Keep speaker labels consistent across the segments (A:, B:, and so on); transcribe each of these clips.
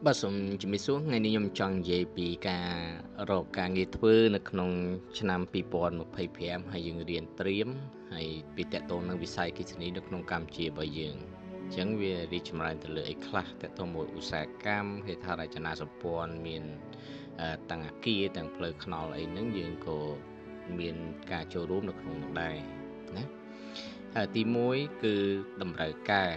A: បាទសូមជំរាបសួរថ្ងៃនេះខ្ញុំចង់និយាយពីការរកការងារធ្វើនៅក្នុងឆ្នាំ2025ហើយយើងរៀនត្រៀមហើយពីតកតងនឹងវិស័យអគ្គិសនីនៅក្នុងកម្ពុជារបស់យើងអញ្ចឹងវារីកចម្រើនទៅលើអីខ្លះតកតងមួយឧស្សាហកម្មហេដ្ឋារចនាសម្ព័ន្ធមានទាំងអគារទាំងផ្លូវថ្នល់អីហ្នឹងយើងក៏មានការចូលរួមនៅក្នុងនោះដែរណាហើយទី1គឺតម្រូវការ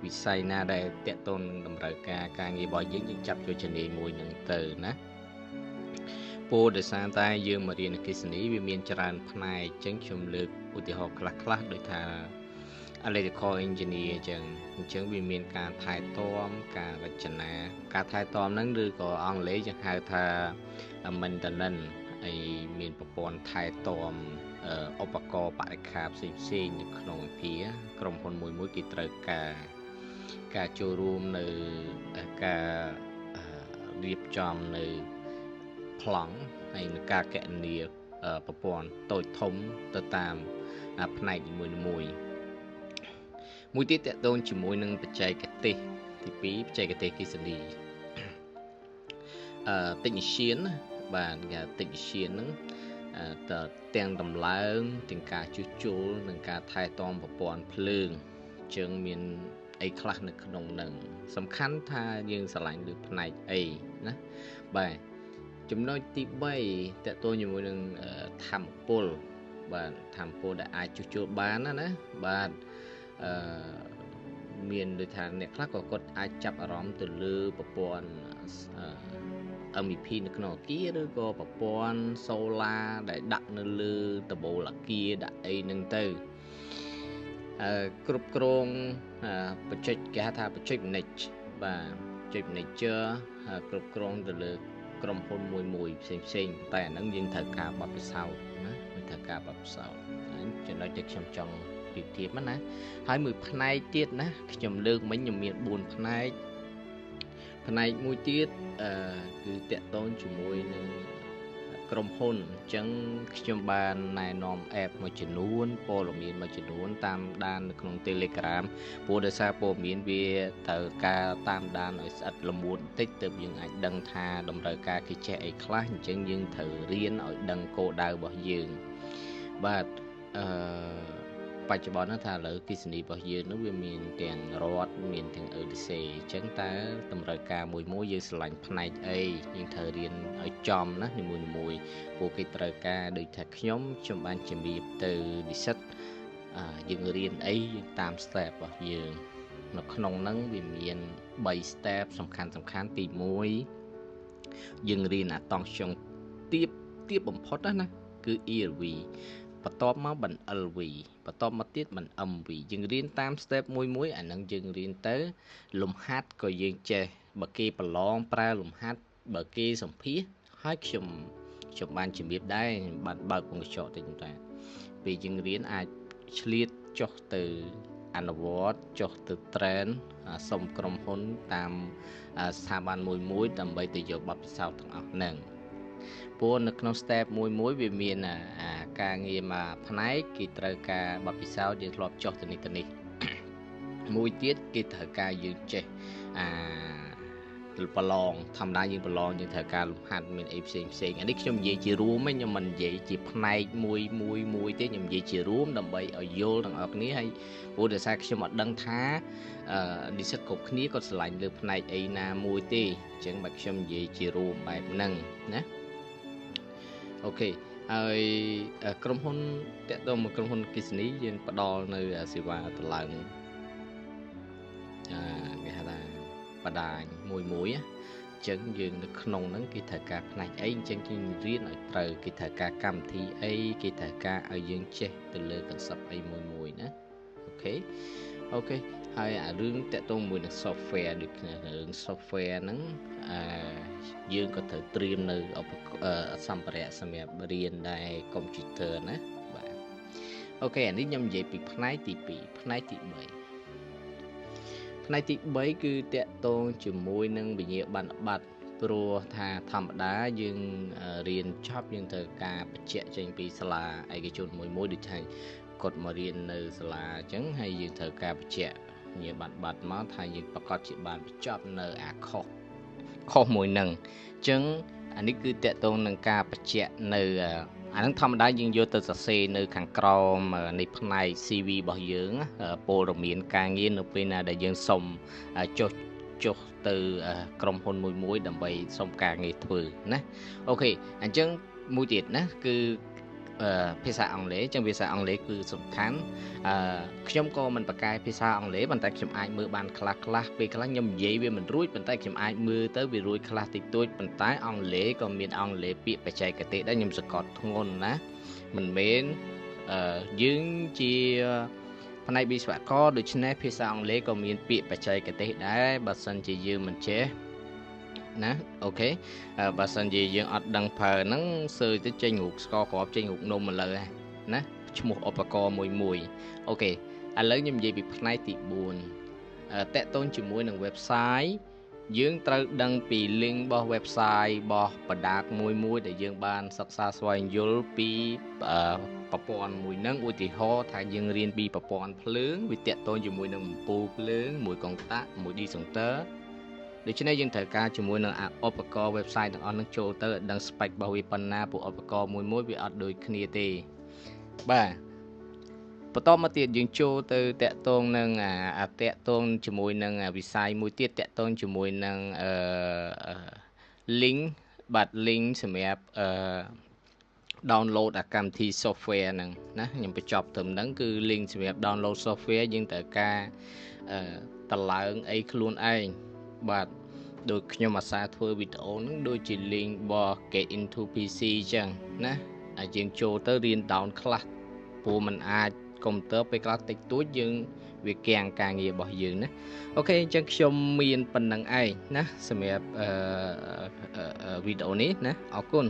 A: វិស័យណាដែលតកតងនឹងតម្រូវការការងាររបស់យើងចាប់យកជំនាញមួយនឹងទៅណាពោលដោយសារតែយើងមករៀនអគ្គិសនីវាមានច្រើនផ្នែកអញ្ចឹងខ្ញុំលើកឧទាហរណ៍ខ្លះដូចថា electrical engineer អញ្ចឹងវាមានការថែទាំការរចនាការថែទាំហ្នឹងឬក៏អង់គ្លេសយើងហៅថា maintenance ហើយមានប្រព័ន្ធថែទាំឧបករណ៍បរិក្ខារផ្សេងៗនៅក្នុងអគារក្រុមហ៊ុនមួយគេត្រូវការចូលរួមនៅការរៀបចំនៅប្លង់ហើយនឹងការកណនាប្រព័ន្ធតូចធំទៅតាមផ្នែកនីមួយមួយទៀតតកតងជាមួយនឹងបច្ចេកទេសទី2បច្ចេកទេសអគ្គិសនីtechnician បាទគេ technician ហ្នឹងទាំងដំឡើងទាំងការជួសជុលនិងការថែទាំប្រព័ន្ធភ្លើងអញ្ចឹងមានអីខ្លះនៅក្នុងហ្នឹងសំខាន់ថាយើងឆ្លាញ់លើផ្នែកអីណាបាទចំណុចទី3តកតងជាមួយនឹងធម្មពលបាទធម្មពលដែលអាចជួសជុលបានណាបាទមានដូចថាអ្នកខ្លះក៏គាត់អាចចាប់អារម្មណ៍ទៅលើប្រព័ន្ធMEP នៅក្នុងអគារឬក៏ប្រព័ន្ធសូឡាដែលដាក់នៅលើដំបូលអគារដាក់អីហ្នឹងទៅគ្រប់គ្រងបច្ចេកគេហៅថាបច្ចេក manage បាទបច្ចេក manager គ្រប់គ្រងទៅលើក្រុមហ៊ុនមួយផ្សេងតែអាហ្នឹងយើងត្រូវការបទពិសោធន៍ណាត្រូវការបទពិសោធន៍ចំណុចដែលខ្ញុំចង់ប្រៀបធៀបណាហើយមួយផ្នែកទៀតណាខ្ញុំលើកមិញខ្ញុំមាន4ផ្នែកមួយទៀតគឺតកតងជាមួយនឹងក្រុមហ៊ុនអញ្ចឹងខ្ញុំបានណែនាំ app មួយចំនួនព័ត៌មានមួយចំនួនតាមដាននៅក្នុង Telegram ព្រោះដោយសារព័ត៌មានវាត្រូវការតាមដានឲ្យស្អិតល្មួតបន្តិចទើបយើងអាចដឹងថាតម្រូវការគេចេះអីខ្លះអញ្ចឹងយើងត្រូវរៀនឲ្យដឹងគោលដៅរបស់យើងបាទបច្ចុប្បន្នថាឥឡូវអគ្គិសនីរបស់យើងនោះវាមានទាំងរដ្ឋមានទាំងEDCអញ្ចឹងតើតម្រូវការមួយយើងឆ្លាញ់ផ្នែកអីយើងត្រូវរៀនឲ្យចំណានីមួយពួកគេត្រូវការដូចថាខ្ញុំបានជំរាបទៅនិស្សិតយើងរៀនអីយើងតាម step របស់យើងនៅក្នុងហ្នឹងវាមាន3 step សំខាន់ទី1យើងរៀនអាតង់ខ្យងទាបបំផុតណាគឺ ELV បន្ទាប់មកបាន LV បន្ទាប់មកទៀតបាន MV យើងរៀនតាម step មួយអាហ្នឹងយើងរៀនទៅលំហាត់ក៏យើងចេះបើគេប្រឡងប្រើលំហាត់បើគេសម្ភាសហើយខ្ញុំបានជំរាបដែរបានបើកពងកញ្ចក់តិចតើពេលយើងរៀនអាចឆ្លៀតចុះទៅអនុវត្តចុះទៅ train សុំក្រុមហ៊ុនតាមស្ថាប័នមួយដើម្បីទៅយកបទពិសោធន៍ទាំងអស់ហ្នឹងព្រោះនៅក្នុង step មួយវាមានការងារមួយផ្នែកគេត្រូវការបទពិសោធន៍យើងធ្លាប់ចុះទៅនេះមួយទៀតគេត្រូវការយើងចេះប្រឡងធម្មតាយើងប្រឡងយើងត្រូវការលំហាត់មានអីផ្សេងអានេះខ្ញុំនិយាយជារួមខ្ញុំមិននិយាយជាផ្នែកមួយទេខ្ញុំនិយាយជារួមដើម្បីឲ្យយល់ទាំងអស់គ្នាហើយព្រោះដោយសារខ្ញុំអត់ដឹងថានិស្សិតគ្រប់គ្នាគាត់ឆ្លាញ់លើផ្នែកអីណាមួយទេអញ្ចឹងបើខ្ញុំនិយាយជារួមបែបហ្នឹងណាអូខេហើយក្រុមហ៊ុនតកតមកក្រុមហ៊ុនអគ្គិសនីយើងផ្ដល់នៅសេវាតម្លើងគេហៅថាបដាញមួយអញ្ចឹងយើងនៅក្នុងហ្នឹងគេត្រូវការផ្នែកអីអញ្ចឹងយើងរៀនឲ្យត្រូវគេត្រូវការកម្មវិធីអីគេត្រូវការឲ្យយើងចេះទៅលើ concept អីមួយណាអូខេហើយរឿងតកតងមួយនឹង software ដូចគ្នារឿង software ហ្នឹងយើងក៏ត្រូវត្រៀមនៅសម្ភារៈសម្រាប់រៀនដែរ computer ណាបាទអូខេអានេះខ្ញុំនិយាយពីផ្នែកទី2ផ្នែកទី3គឺតកតងជាមួយនឹងវិញ្ញាបនបត្រព្រោះថាធម្មតាយើងរៀនចប់យើងត្រូវការបញ្ជាក់ចេញពីសាលាឯកជនមួយដូចថាគាត់មករៀននៅសាលាអញ្ចឹងហើយយើងត្រូវការបញ្ជាក់វិញ្ញាបនបត្រមកថាយើងប្រកាសជាបានបញ្ចប់នៅអាខុស ខុសមួយនឹងអញ្ចឹងអានេះគឺតកតងនឹងការបញ្ជាក់នៅអានឹងធម្មតាយើងយកទៅសរសេរនៅខាងក្រោមនៃផ្នែក CV របស់យើងព័ត៌មានការងារនៅពេលណាដែលយើងសុំចុះទៅក្រុមហ៊ុនមួយដើម្បីសុំការងារធ្វើណាអូខេអញ្ចឹងមួយទៀតណាគឺភាសាអង់គ្លេសអញ្ចឹងភាសាអង់គ្លេសគឺសំខាន់ខ្ញុំក៏មិនប្រកែភាសាអង់គ្លេសប៉ុន្តែខ្ញុំអាចមើលបានខ្លះពេលខ្លះខ្ញុំនិយាយវាមិនរួចប៉ុន្តែខ្ញុំអាចមើលទៅវារួចខ្លះតិចតួចប៉ុន្តែអង់គ្លេសក៏មានអង់គ្លេសពាក្យបច្ចេកទេសដែរខ្ញុំសង្កត់ធ្ងន់ណាមិនមែនយើងជាផ្នែកវិស្វករដូច្នេះភាសាអង់គ្លេសក៏មានពាក្យបច្ចេកទេសដែរបើសិនជាយើងមិនចេះណាអូខេបើសិនជាយើងអត់ដឹងប្រើហ្នឹងសើទៅចេញរូបស្ករគ្រាប់ចេញរូបនំមកលើណាឈ្មោះឧបករណ៍មួយអូខេឥឡូវខ្ញុំនិយាយពីផ្នែកទី4តកតូនជាមួយនឹង website យើងត្រូវដឹងពី link របស់ website របស់បណ្ដាមួយដែលយើងបានសិក្សាស្វែងយល់ពីប្រព័ន្ធមួយហ្នឹងឧទាហរណ៍ថាយើងរៀនពីប្រព័ន្ធភ្លើងវាតកតូនជាមួយនឹងអំពូលភ្លើងមួយកុងតាក់មួយ disjunction ដូច្នេះយើងត្រូវការជាមួយនឹងឧបករណ៍ website ទាំងអស់នឹងចូលទៅដឹង spec របស់វាប៉ុណ្ណាព្រោះឧបករណ៍មួយវាអត់ដូចគ្នាទេបាទបន្តមកទៀតយើងចូលទៅតាក់ទងនឹងតាក់ទងជាមួយនឹងវិស័យមួយទៀតតាក់ទងជាមួយនឹងlink បាទ link សម្រាប់download កម្មវិធី software ហ្នឹងណាខ្ញុំបញ្ចប់ត្រឹមហ្នឹងគឺ link សម្រាប់ download software យើងត្រូវការតឡើងអីខ្លួនឯងបាទដូចខ្ញុំអាសាធ្វើវីដេអូហ្នឹងដូចជា link របស់ Get into PC អញ្ចឹងណាយើងចូលទៅរៀន down ខ្លះព្រោះมันអាចកុំព្យូទ័រពេលខ្លះតិចតួចយើងវាគាំងការងាររបស់យើងណាអូខេអញ្ចឹងខ្ញុំមានប៉ុណ្្នឹងឯងណាសម្រាប់វីដេអូនេះណាអរគុណ